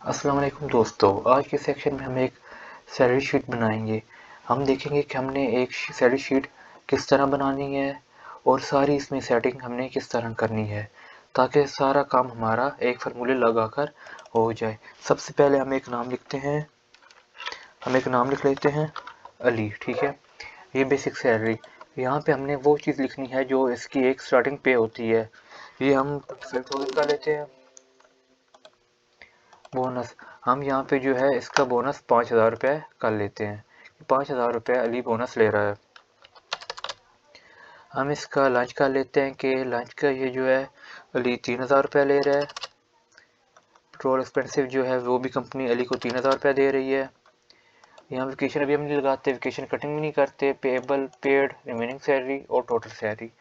अस्सलाम वालेकुम दोस्तों, आज के सेक्शन में हम एक सैलरी शीट बनाएंगे। हम देखेंगे कि हमने एक सैलरी शीट किस तरह बनानी है और सारी इसमें सेटिंग हमने किस तरह करनी है ताकि सारा काम हमारा एक फार्मूले लगाकर हो जाए। सबसे पहले हम एक नाम लिख लेते हैं अली, ठीक है। ये बेसिक सैलरी, यहाँ पे हमने वो चीज़ लिखनी है जो इसकी एक स्टार्टिंग पे होती है। ये हम सेलेक्ट कर लेते हैं। बोनस, हम यहाँ पे जो है इसका बोनस 5,000 रुपये कर लेते हैं। 5,000 रुपये अली बोनस ले रहा है। हम इसका लंच कर लेते हैं कि लंच का ये जो है अली 3,000 रुपये ले रहा है। पेट्रोल एक्सपेंसिव जो है वो भी कंपनी अली को 3,000 रुपये दे रही है। यहाँ वेकेशन अभी हम नहीं लगाते, वेकेशन कटिंग भी नहीं करते। पेएबल, पेड, रिमेनिंग सैलरी और टोटल सैलरी,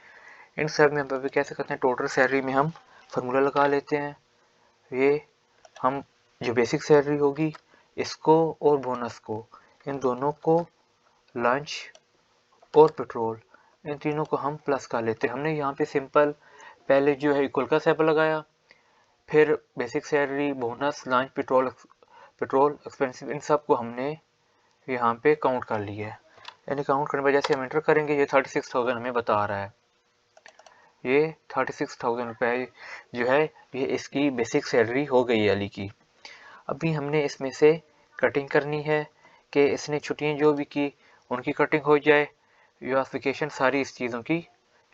इन सब में हम अभी कैसे करते हैं, टोटल सैलरी में हम फार्मूला लगा लेते हैं। ये हम जो बेसिक सैलरी होगी इसको और बोनस को, इन दोनों को, लंच और पेट्रोल, इन तीनों को हम प्लस कर लेते हैं। हमने यहाँ पे सिंपल पहले जो है इक्वल का सिंबल लगाया, फिर basic salary, bonus, lunch, petrol expensive, इन सब को हमने यहाँ पे काउंट कर लिया है। यानी काउंट करने पर जैसे हम एंटर करेंगे ये 36,000 हमें बता रहा है। ये 36,000 रुपये जो है ये इसकी बेसिक सैलरी हो गई है अली की। अभी हमने इसमें से कटिंग करनी है कि इसने छुट्टियां जो भी की उनकी कटिंग हो जाए या वेकेशन सारी इस चीज़ों की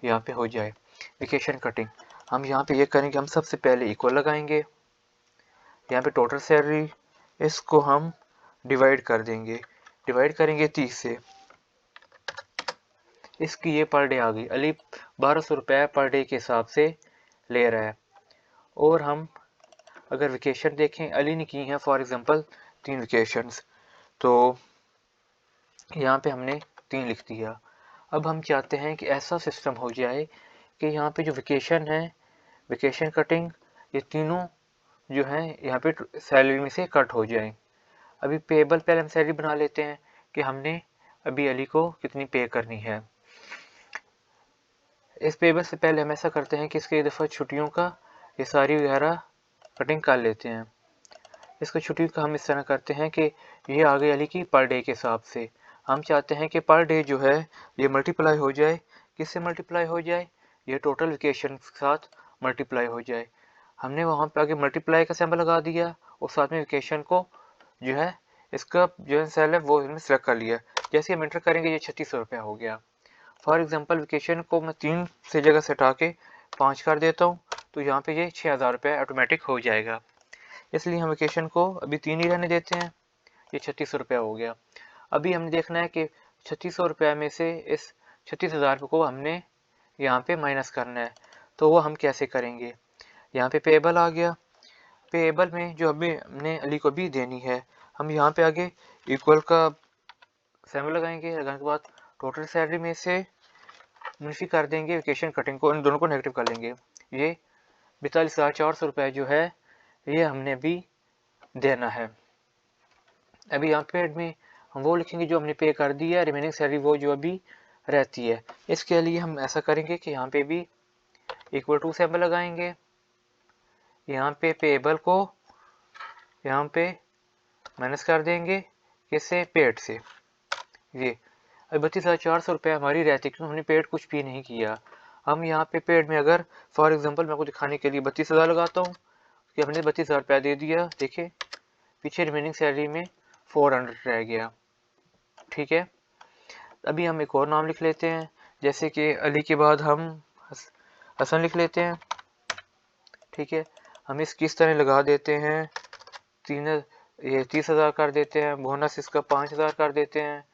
यहाँ पे हो जाए। वेकेशन कटिंग हम यहाँ पे ये करेंगे, हम सबसे पहले इक्वल लगाएंगे। यहाँ पे टोटल सैलरी, इसको हम डिवाइड कर देंगे, डिवाइड करेंगे 30 से। इसकी ये पर डे आ गई, अली 1,200 रुपये पर डे के हिसाब से ले रहा है। और हम अगर वेकेशन देखें, अली ने की है फॉर एग्जांपल 3 वेकेशंस, तो यहाँ पे हमने 3 लिख दिया। अब हम चाहते हैं कि ऐसा सिस्टम हो जाए कि यहाँ पे जो वेकेशन है, वेकेशन कटिंग, ये तीनों जो है यहाँ पे सैलरी में से कट हो जाए। अभी पेएबल पहले हम सैलरी बना लेते हैं कि हमने अभी अली को कितनी पे करनी है। इस पेएबल से पहले हम ऐसा करते हैं कि इसके दफ़ा छुट्टियों का ये सारी वगैरह कटिंग कर लेते हैं। इसको छुट्टी का हम इस तरह करते हैं कि ये आ गई अली की पर डे के हिसाब से। हम चाहते हैं कि पर डे जो है ये मल्टीप्लाई हो जाए, किससे मल्टीप्लाई हो जाए, ये टोटल वेकेशन के साथ मल्टीप्लाई हो जाए। हमने वहाँ पे आगे मल्टीप्लाई का सिंबल लगा दिया और साथ में वेकेशन को जो है इसका जो सेल है वो हमने सेलेक्ट कर लिया। जैसे हम एंटर करेंगे ये 3,600 रुपया हो गया। फॉर एग्जाम्पल वेकेशन को मैं 3 से जगह से हटा के 5 कर देता हूँ, तो यहाँ पे ये 6,000 रुपये ऑटोमेटिक हो जाएगा। इसलिए हम वेकेशन को अभी 3 ही रहने देते हैं। ये 3,600 रुपया हो गया। अभी हमने देखना है कि 3,600 रुपये में से इस 36,000 को हमने यहाँ पे माइनस करना है, तो वो हम कैसे करेंगे। यहाँ पे पेएबल आ गया, पेएबल में जो अभी हमने अली को भी देनी है, हम यहाँ पे आगे इक्वल का सिंबल लगाएंगे। लगाने के बाद टोटल सैलरी में से मुनफी कर देंगे वेकेशन कटिंग को, इन दोनों को नेगेटिव कर लेंगे। ये 42,400 रुपये जो है ये हमने भी देना है। अभी यहाँ पे में हम वो लिखेंगे जो हमने पे कर दिया है, रिमेनिंग सैलरी वो जो अभी रहती है। इसके लिए हम ऐसा करेंगे कि यहाँ पे भी इक्वल टू सिंबल लगाएंगे। यहाँ पे पेएबल को यहाँ पे माइनस कर देंगे, किससे, पेड से। ये अब 32,400 रुपये हमारी रहती है क्योंकि हमने पेड कुछ भी नहीं किया। हम यहाँ पे पेड में अगर फॉर एग्जांपल मैं आपको दिखाने के लिए 32,000 लगाता हूँ कि हमने 32,000 रुपया दे दिया। देखिए पीछे रिमेनिंग सैलरी में 400 रह गया, ठीक है। अभी हम एक और नाम लिख लेते हैं, जैसे कि अली के बाद हम हसन लिख लेते हैं, ठीक है। हम इसकी इस तरह लगा देते हैं, ये 30,000 कर देते हैं, बोनस इसका 5,000 कर देते हैं,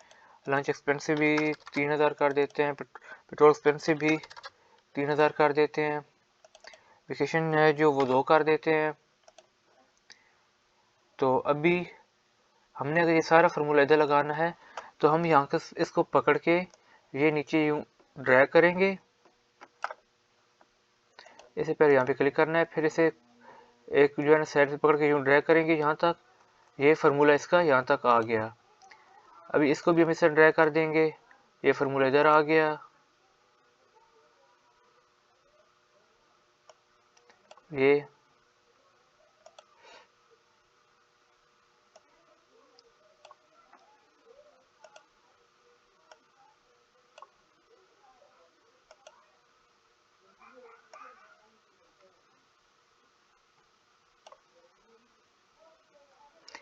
लंच एक्सपेंसिव भी 3,000 कर देते हैं, पेट्रोल एक्सपेंसिव भी 3,000 कर देते हैं, वेकेशन है जो वो 2 कर देते हैं। तो अभी हमने अगर ये सारा फार्मूला इधर लगाना है तो हम यहाँ के इसको पकड़ के ये नीचे यूँ ड्रैग करेंगे। इसे पहले यहाँ पे क्लिक करना है, फिर इसे एक जो है ना साइड से पकड़ के यूँ ड्रैग करेंगे यहाँ तक, ये फार्मूला इसका यहाँ तक आ गया। अभी इसको भी हम इसे ड्रैग कर देंगे, ये फार्मूला इधर आ गया। ये